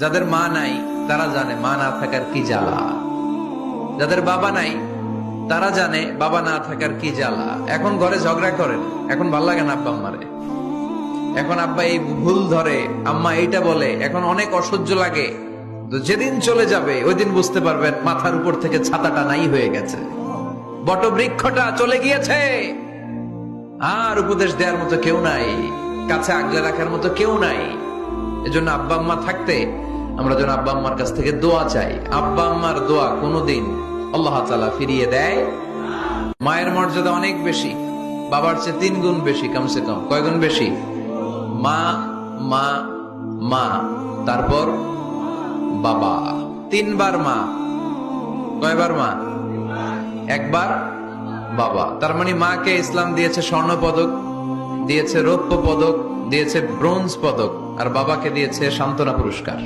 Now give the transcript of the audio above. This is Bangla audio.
যাদের মা নাই তারা জানে মা না থাকার কি জ্বালা, যাদের বাবা নাই তারা জানে বাবা না থাকার কি জ্বালা। এখন ঘরে ঝগড়া করেন, এখন ভাল লাগে না আব্বা আম্মারে, এখন আব্বা এই ভুল ধরে, আম্মা এইটা বলে, এখন অনেক অসহ্য লাগে। তো যেদিন চলে যাবে ওই দিন বুঝতে পারবেন মাথার উপর থেকে ছাতাটা নাই হয়ে গেছে, বটবৃক্ষটা চলে গিয়েছে, আর উপদেশ দেওয়ার মতো কেউ নাই, কাছে আগলে রাখার মতো কেউ নাই। এজন্য আব্বা আম্মা থাকতে আমরা যেন আব্বা আম্মার কাছ থেকে দোয়া চাই। আব্বা আম্মার দোয়া কোনোদিন আল্লাহ তাআলা ফিরিয়ে দেয়। মায়ের মর্যাদা অনেক বেশি, বাবার চেয়ে 3 গুণ বেশি, কমসে কম। কয় গুণ বেশি? মা মা মা, তারপর বাবা। 3 বার মা। কয়বার মা? 1 বার বাবা। তার মানে মাকে ইসলাম দিয়েছে স্বর্ণ পদক, দিয়েছে রৌপ্য পদক, দিয়েছে ব্রোঞ্জ পদক, আর বাবাকে দিয়েছে সান্ত্বনা পুরস্কার।